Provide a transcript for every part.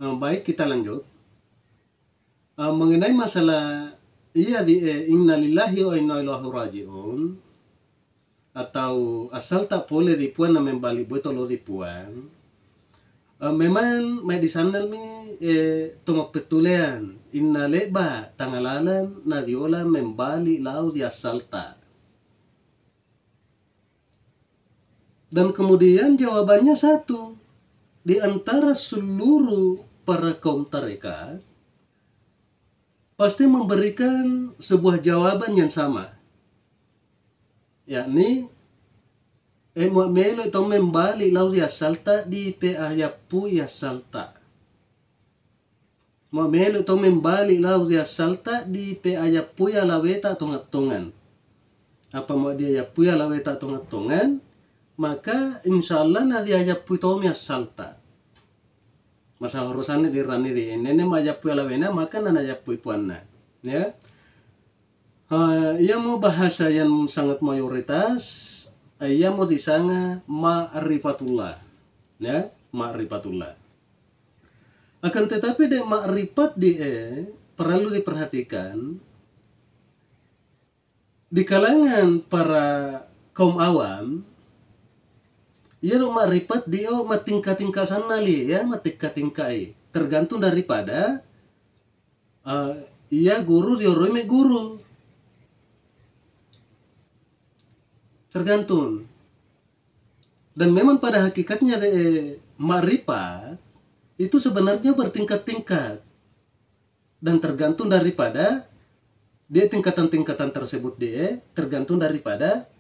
Baik, kita lanjut. Mengenai masalah inna lillahi wa inna ilaihi raji'un, atau asal tak boleh ripuan na membalik botol ripuan. Memang may di sana mi tumak petulean inna leba tangalalan na diola membalik lau di asal tak. Dan kemudian jawabannya satu, di antara seluruh para kaum tarekat pasti memberikan sebuah jawaban yang sama, yakni mu'melo itu membalik lau dia salta di peayapu ya salta. Mu'melo itu membalik lau dia salta di peayapu ya laweta tongat-tongan. Apa mau dia yapu ya laweta tongat-tongan, maka insyaallah na dia yapu itu ya salta. Masa urusannya di rani di nene majapu lawena maka nana japu ipuanna, ya. Ia mau bahasa yang sangat mayoritas, ia mau disanga ma'rifatullah, ya, ma'rifatullah. Akan tetapi de ma'rifat perlu diperhatikan di kalangan para kaum awam. Ya lo ma'rifat dia matingka-tingka sana li, ya, matingka-tingkai. Tergantung daripada ia guru dia rome guru. Tergantung. Dan memang pada hakikatnya ma'rifat itu sebenarnya bertingkat-tingkat. Dan tergantung daripada dia tingkatan-tingkatan tersebut dia tergantung daripada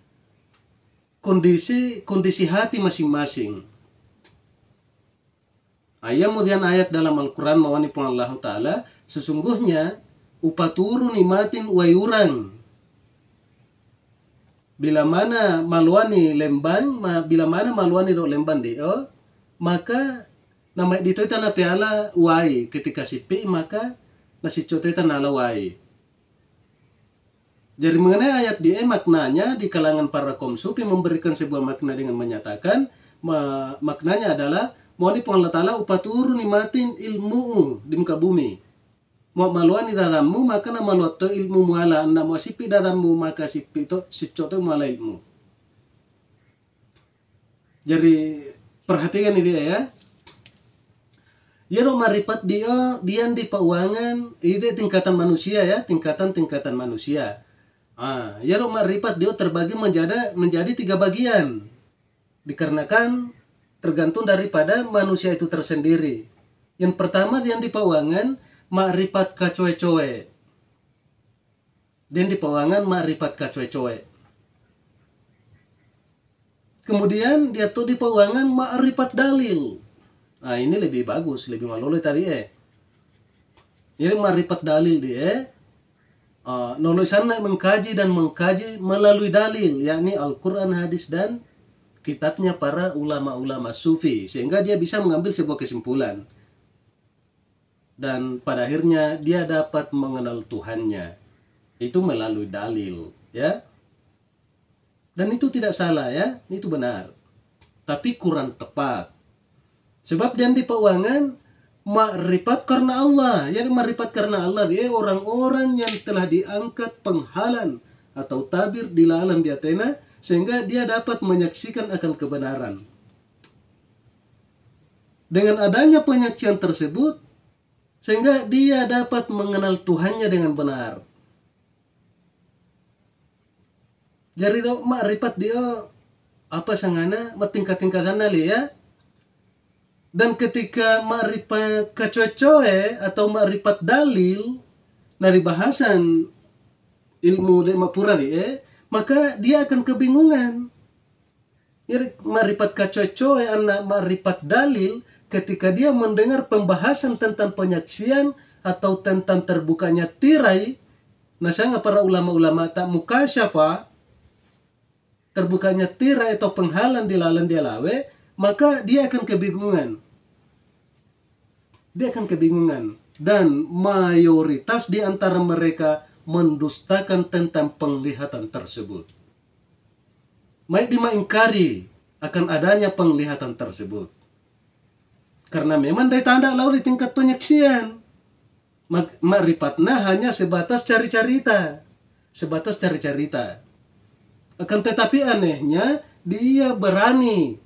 kondisi hati masing-masing. Kemudian ayat dalam Al-Quran mawani pun Allah Ta'ala, sesungguhnya upaturu nimatin wayurang. Bila mana maluani lembang, bila mana maluani do lembang deo, maka nama dito ita na piala wai. Ketika sipi maka nasi coto ita nala wai. Jadi mengenai ayat dia maknanya di kalangan para kaum sufi memberikan sebuah makna dengan menyatakan maknanya adalah mohon Allah Ta'ala upaturu nimatin ilmu di muka bumi. Mau maluani dalammu maka na maluato ilmu muala, na mau sipi dalammu maka sipi to sicoto muala ilmu. Jadi perhatikan ini ya. Ya lo maripat dia di pauangan ide tingkatan manusia ya, tingkatan manusia. Ya lo maripat dia terbagi menjadi 3 bagian. Dikarenakan tergantung daripada manusia itu tersendiri. Yang pertama dia di pauangan ma'rifat kacoe-coe. Dan di pauangan ma'rifat kacoe-coe. Kemudian dia tuh di pauangan ma'rifat dalil. Ini lebih bagus, lebih malole tadi Jadi ma'rifat dalil dia. Nolosan mengkaji melalui dalil, yakni Al-Quran, hadis dan kitabnya para ulama-ulama sufi, sehingga dia bisa mengambil sebuah kesimpulan. Dan pada akhirnya dia dapat mengenal Tuhannya. Itu melalui dalil, ya. Dan itu tidak salah ya, itu benar. Tapi kurang tepat. Sebab yang di pauangan ma'rifat karena Allah. Jadi ma'rifat karena Allah dia orang-orang yang telah diangkat penghalang atau tabir di alam di Athena sehingga dia dapat menyaksikan akan kebenaran. Dengan adanya penyaksian tersebut sehingga dia dapat mengenal Tuhannya dengan benar. Jadi ma'rifat dia apa sangana matingkat-tingkat sana ya. Dan ketika ma'rifat kacocoe atau ma'rifat dalil dari bahasan ilmu lemapura maka dia akan kebingungan. Jadi ma'rifat kacocoe anak ma'rifat dalil ketika dia mendengar pembahasan tentang penyaksian atau tentang terbukanya tirai. Nah sangat para ulama-ulama tak mukasyafa terbukanya tirai atau penghalang di lalan dia lawe, maka dia akan kebingungan. Dan mayoritas di antara mereka mendustakan tentang penglihatan tersebut. Mengingkari akan adanya penglihatan tersebut. Karena memang dari tanda lau di tingkat penyaksian. Makripatna hanya sebatas cari-carita. Sebatas cari-carita. Akan tetapi anehnya, dia berani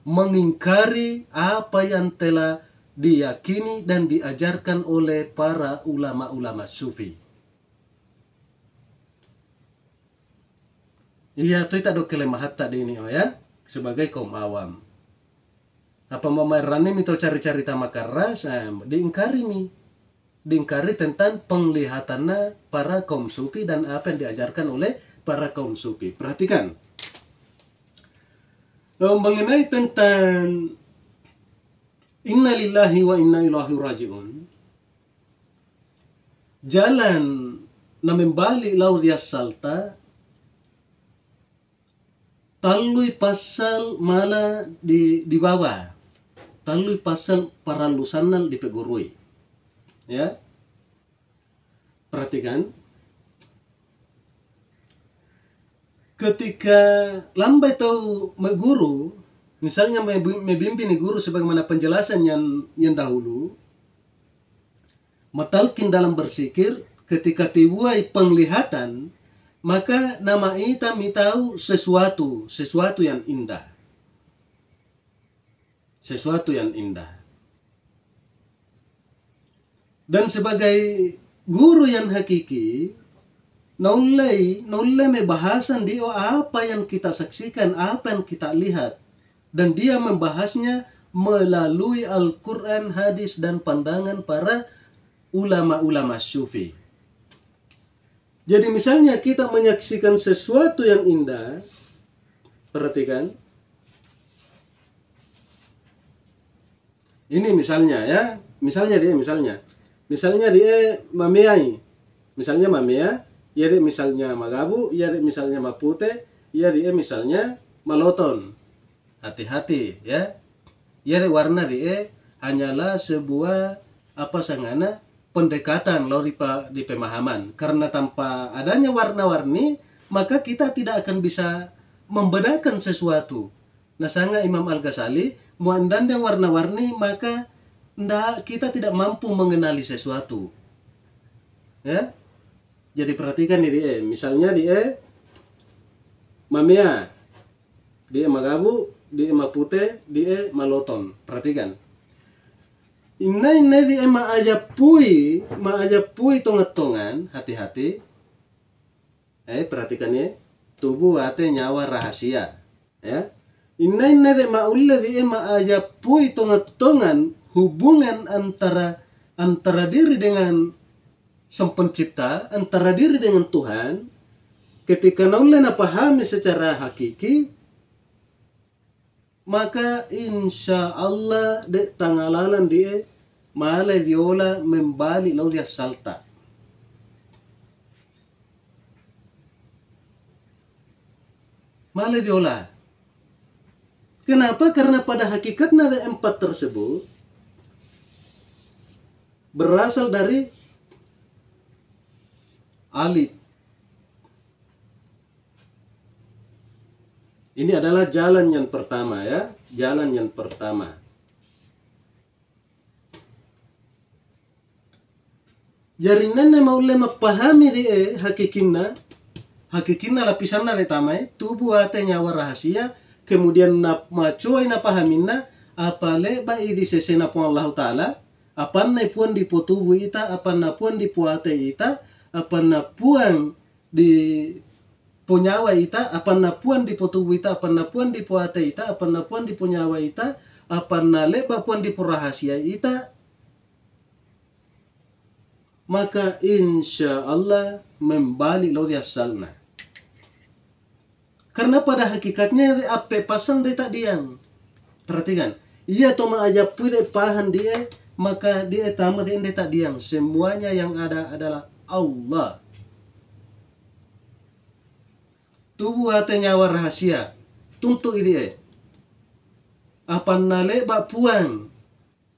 mengingkari apa yang telah diyakini dan diajarkan oleh para ulama-ulama sufi. Iya, itu do kelemahan tadi ini ya, sebagai kaum awam. Apa memerani mito cari-cari tamakara, diingkari nih. Diingkari tentang penglihatannya para kaum sufi dan apa yang diajarkan oleh para kaum sufi. Perhatikan. Mengenai tentang inna lillahi wa inna ilaihi raji'un. Jalan na membalik lau dia salta talui pasal mala di bawah. Talui pasal para lusanal di pegurui. Ya. Perhatikan. Ketika lambai tahu guru, misalnya membimbing guru sebagaimana penjelasan yang dahulu, matalkin dalam bersikir ketika tiwai penglihatan, maka nama ita tahu sesuatu yang indah. Sesuatu yang indah. Dan sebagai guru yang hakiki, naulai membahasan dia apa yang kita saksikan, apa yang kita lihat. Dan dia membahasnya melalui Al-Quran, hadis, dan pandangan para ulama-ulama sufi. Jadi misalnya kita menyaksikan sesuatu yang indah, perhatikan. Ini misalnya ya, misalnya dia mamiai, misalnya mamia, ya dia misalnya magabu, ya dia misalnya mapute, ya dia misalnya maloton. Hati-hati ya. Ya dia warna dia hanyalah sebuah apa sangana pendekatan lalu di pemahaman. Karena tanpa adanya warna-warni, maka kita tidak akan bisa membedakan sesuatu. Nah, sanga Imam Al-Ghazali, muandan yang warna-warni, maka kita tidak mampu mengenali sesuatu. Ya. Jadi perhatikan ini, misalnya dia mamia, dia magabu, dia mapute, dia maloton. Perhatikan. Inai dia maajapui tongat-tongan, hati-hati. Perhatikan ya, tubuh hati nyawa rahasia. Ya. Inai dia maajapui tongat-tongan hubungan antara diri dengan Sang Pencipta, antara diri dengan Tuhan. Ketika naulena pahami secara hakiki, maka insya Allah de tangalalan dia malai diola membalik lau dia salta. Malai diola. Kenapa? Karena pada hakikatnya ada empat tersebut berasal dari alif. Ini adalah jalan yang pertama ya, jalan yang pertama. Jarinannya mau lemah pahami dia hakikinna lapisanna letamai tubuh ate nyawa rahasia, kemudian macuai na pahaminna apale ba idi sesena pun Allah Ta'ala, apanna puan di potubu ita, apanna puan di puate ita, apanna puan di punyawa ita, apanna puan di potubu ita, apanna puan di puate ita, apanna puan di punyawa ita, apanna leba puan di purahasia ita, maka insya Allah membalik lo dia salna. Karena pada hakikatnya apa pasang dia tak diang. Perhatikan, ia toma aja pulih pahan dia, maka dia tambah dia tak diang. Semuanya yang ada adalah Allah. Tubuh hati nyawa rahasia, tuntuk dia. Apa naleba puang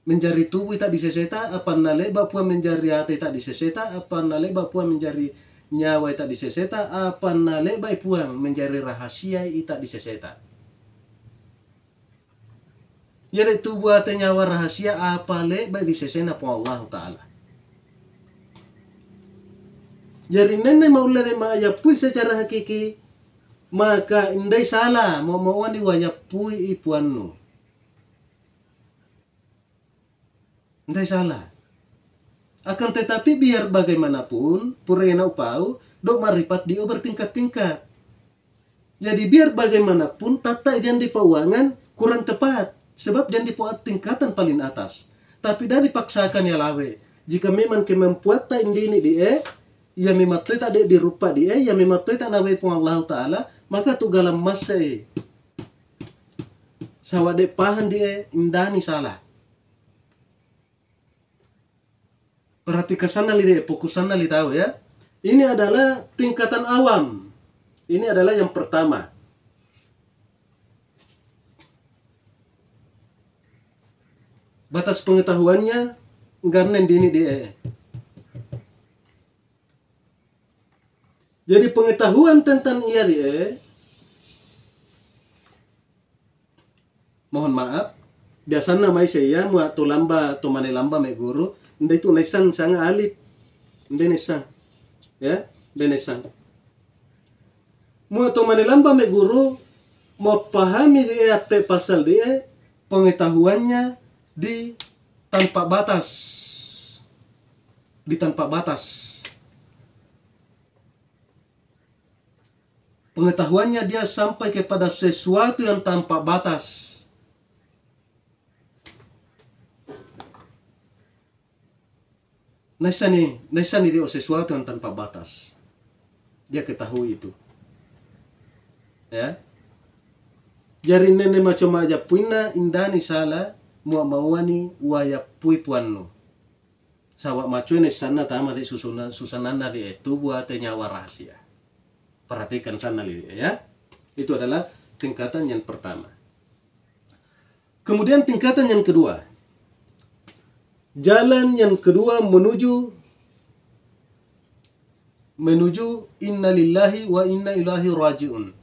menjadi tubuh tak diseseta, apa naleba puan menjadi hati tak diseseta, apa naleba puan menjadi nyawa tak diseseta, apa naleba puan menjadi rahasia tak diseseta. Jadi tu buat nyawa rahasia apa le baik di sesena po Allah Ta'ala. Jadi nenek mau lere ma yapui secara hakiki, maka indai salah mau wani wayapui ipuannu. Indai salah. Akan tetapi biar bagaimanapun purena upau dok maripat dio bertingkat-tingkat. Jadi biar bagaimanapun tata yang di pauangan kurang tepat, sebab yang di tingkatan paling atas. Tapi dari paksakan ya lawe. Jika memang kemampuan tak ini dia, ya mematoi tak di rupa dia, ya mematoi tak nawe pun Allah Ta'ala, maka tu galam masa sawa de pahan dia indani salah. Perhatikan sana li dia, fokus sana li tahu ya. Ini adalah tingkatan awam. Ini adalah yang pertama. Batas pengetahuannya garnen dini dia. Jadi pengetahuan tentang ia dia, mohon maaf, biasanya mai saya mua tu lamba tu mane lamba me guru, ndai tu nesan sanga alif, ndai nesan, ya, ndai nesan. Mua tu mane lamba me guru, mau pahami dia apa pasal dia, pengetahuannya di tanpa batas, di tanpa batas. Pengetahuannya dia sampai kepada sesuatu yang tanpa batas. Nesani dia sesuatu yang tanpa batas. Dia ketahui itu. Ya. Jari nene macam aja puina indani salah mua mauani waya pui puanno. Sawa macuene sana tama di susanana di itu buat nyawa rahasia. Perhatikan sana ya. Itu adalah tingkatan yang pertama. Kemudian tingkatan yang kedua. Jalan yang kedua menuju inna lillahi wa inna ilaihi raji'un.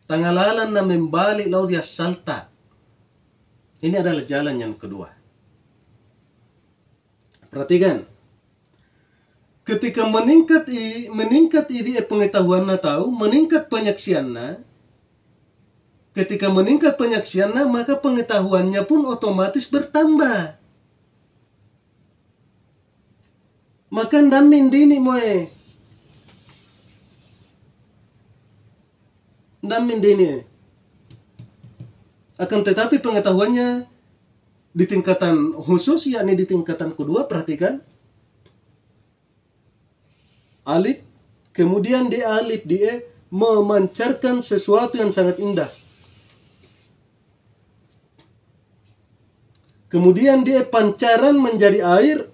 Tangalalan na membalik lau dia salta. Ini adalah jalan yang kedua. Perhatikan. Ketika meningkat ini pengetahuan na tahu, meningkat penyaksian na. Ketika meningkat penyaksian na, maka pengetahuannya pun otomatis bertambah. Maka ndamin dini moe. Ndamin dini. Akan tetapi pengetahuannya di tingkatan khusus, yakni di tingkatan kedua, perhatikan. Alif, kemudian di alif dia memancarkan sesuatu yang sangat indah. Kemudian dia pancaran menjadi air.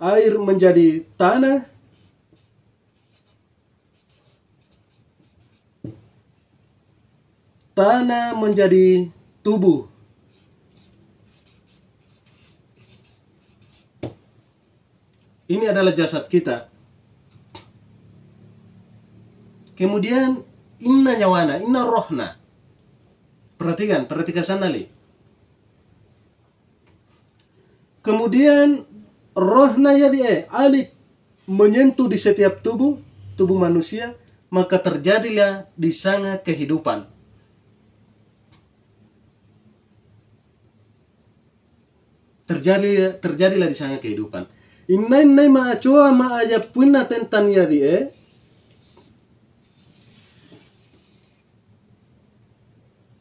Air menjadi tanah. Tanah menjadi tubuh. Ini adalah jasad kita. Kemudian inna nyawana, inna rohna. Perhatikan sana li. Kemudian rohna jadi alif menyentuh di setiap tubuh manusia, maka terjadilah di sana kehidupan. Terjadilah di sana kehidupan. Inna ma'acua ma'ayapuna tentang yadi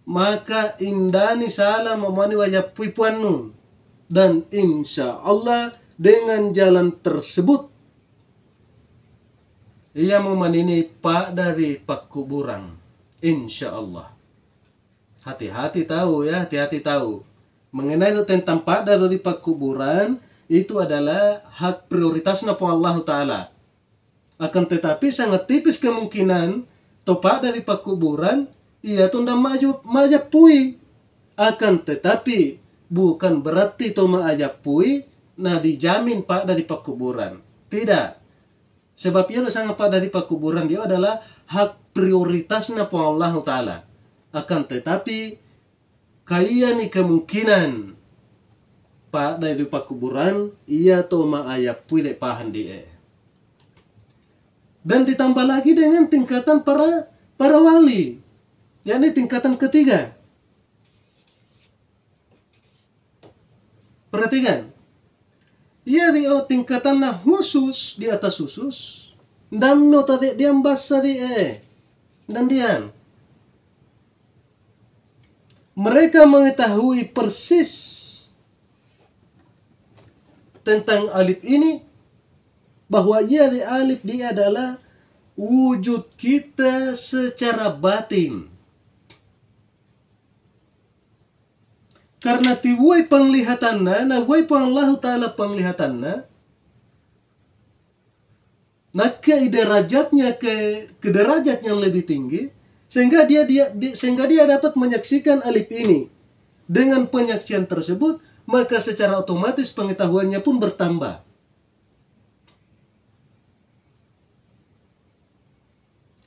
maka indani salah memani wajapui puannu, dan insya Allah dengan jalan tersebut ia memanini pak dari pak kuburan, insya Allah. Hati-hati tahu ya, hati-hati tahu mengenai tentang pak dari pak kuburan. Itu adalah hak prioritasnya po Allah Ta'ala. Akan tetapi sangat tipis kemungkinan topak dari pak kuburan ia tunda majapui. Akan tetapi bukan berarti to majapui nah dijamin pak dari pak kuburan. Tidak. Sebab ia sangat pak dari pak kuburan dia adalah hak prioritasnya po Allah Ta'ala. Akan tetapi kaya ni kemungkinan pak dari pak kuburan ia to maaya puile pahan dia. Dan ditambah lagi dengan tingkatan para wali, yakni tingkatan ketiga. Perhatikan, ia di tingkatan khusus di atas khusus, dan no tadi diam basa di dan diam. Mereka mengetahui persis tentang alif ini, bahwa ia di alif dia adalah wujud kita secara batin. Karena tiwai penglihatanna, na wai Allah Ta'ala penglihatanna, maka derajatnya ke derajat yang lebih tinggi, sehingga dia dapat menyaksikan alif ini. Dengan penyaksian tersebut, maka secara otomatis pengetahuannya pun bertambah.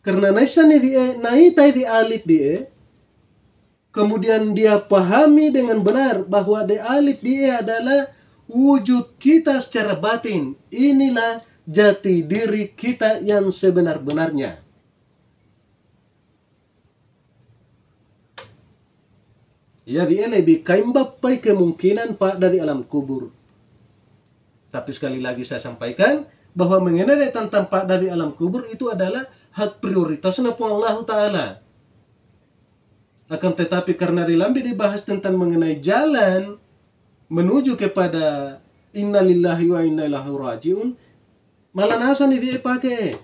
Karena naitai di alif dia, kemudian dia pahami dengan benar bahwa di alif dia adalah wujud kita secara batin. Inilah jati diri kita yang sebenar-benarnya. Jadi lebih kaimbapai kemungkinan pak dari alam kubur. Tapi sekali lagi saya sampaikan bahwa mengenai tentang pak dari alam kubur itu adalah hak prioritasnya Allah Ta'ala. Akan tetapi karena dilambi dibahas tentang mengenai jalan menuju kepada innalillahi wa inna ilaihi rajiun, malah nasan dia pakai.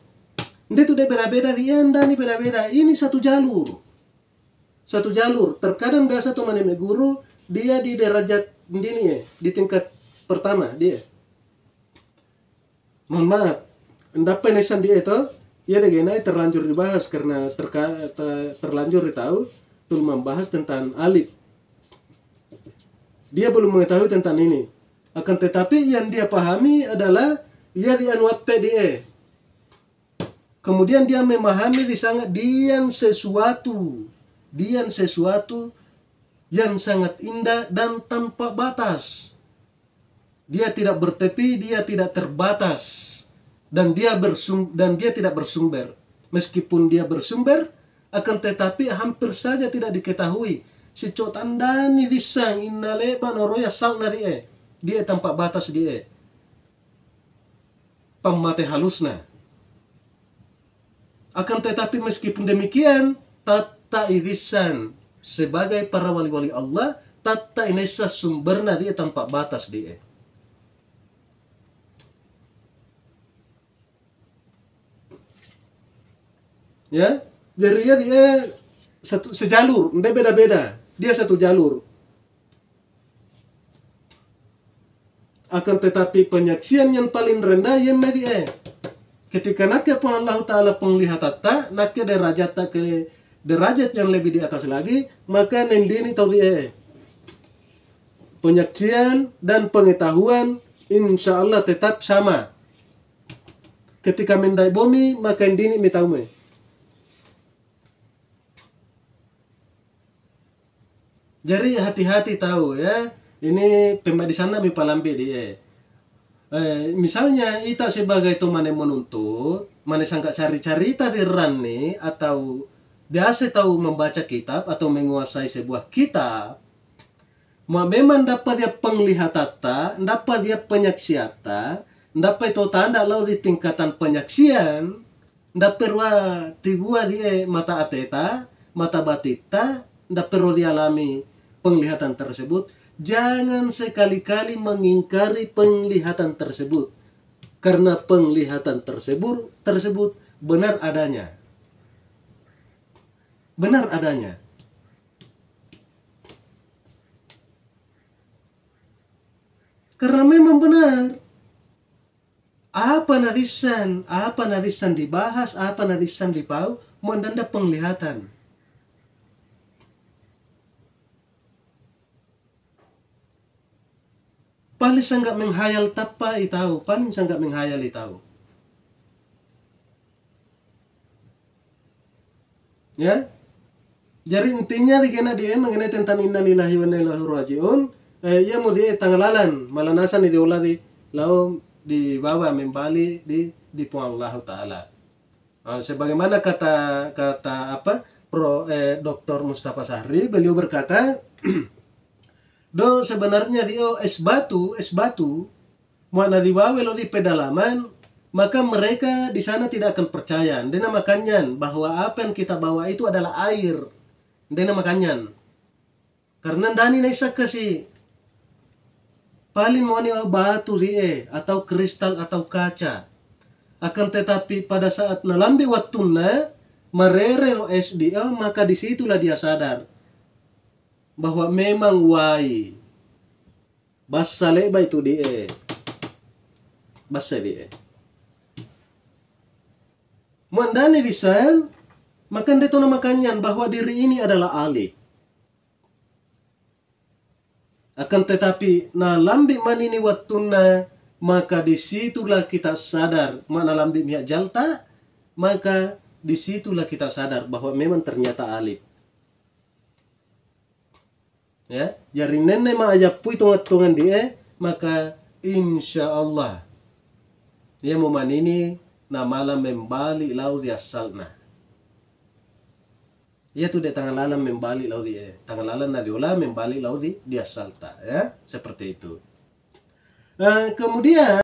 Itu dia beda-beda, dia nih beda-beda. Ini satu jalur. Satu jalur. Terkadang biasa tuh maneme guru, dia di derajat ini ya, di tingkat pertama dia. Mohon maaf, endapai nesan dia itu, ya deh terlanjur dibahas karena terlanjur ditahu tuh membahas tentang alif. Dia belum mengetahui tentang ini. Akan tetapi yang dia pahami adalah dia di anwape dia. Kemudian dia memahami di sangat dian sesuatu yang sangat indah dan tanpa batas. Dia tidak bertepi, dia tidak terbatas, dan dia tidak bersumber. Meskipun dia bersumber, akan tetapi hampir saja tidak diketahui. Si cotandani disang innale banoroya sang na dia tanpa batas dia. Pamate halusna. Akan tetapi meskipun demikian, tata irisan sebagai para wali-wali Allah, tata inesa sumberna dia tanpa batas dia. Ya, jadi dia sejalur, dia beda-beda. Dia satu jalur. Akan tetapi penyaksian yang paling rendah yang media. Ketika nak pun Allah Ta'ala penglihatan, nak derajat yang lebih di atas lagi, maka nendini tahu dia. Penyaksian dan pengetahuan insya Allah tetap sama. Ketika mendai bumi, maka nendini mitaume. Jadi hati-hati tahu ya. Ini pembak di sana mipalambi dia. Misalnya kita sebagai teman yang menuntut, mana sangka cari-cari tadi rani atau biasa tahu membaca kitab atau menguasai sebuah kitab, memang dapat dia penglihatan, dapat dia penyaksiata, dapat itu tanda lalu di tingkatan penyaksian, dapat tibua dia mata ateta, mata batita, dapat perlu dialami penglihatan tersebut. Jangan sekali-kali mengingkari penglihatan tersebut, karena penglihatan tersebut benar adanya. Benar adanya. Karena memang benar. Apa narisan dibahas, apa narisan dipau, mendanda penglihatan. Paling sangat menghayal tapa itau, paling sangat menghayal itau. Ya. Jadi intinya digena dia mengenai tentang innalillahi wa inna ilaihi rajiun. Ia mau dia tangalalan malanasan di olah di lalu dibawa membali di Allah Taala. Sebagaimana kata Dr. Mustafa Sahri, beliau berkata, do sebenarnya dia es batu mana dibawa lo di pedalaman, maka mereka di sana tidak akan percaya. Dan makanya bahwa apa yang kita bawa itu adalah air. Dan makanya karena dani naisa kasi paling mau batu dia atau kristal atau kaca. Akan tetapi pada saat nalambi waktuna merere lo es dia, maka disitulah dia sadar bahwa memang wai basa leba itu dia basa dia mandani disan maka dia tahu makanya bahwa diri ini adalah alih. Akan tetapi nalambi manini waktuna, maka disitulah kita sadar mana lambi miak jalta, maka disitulah kita sadar bahwa memang ternyata alif. Ya, jari nenek ma aja pui tongan dia, maka insya Allah dia mau manini namala membali lau dia salna. Ya tuh dia tangalalan membali lau dia, tangalalan nadiola membali lau dia salta, ya seperti itu. Kemudian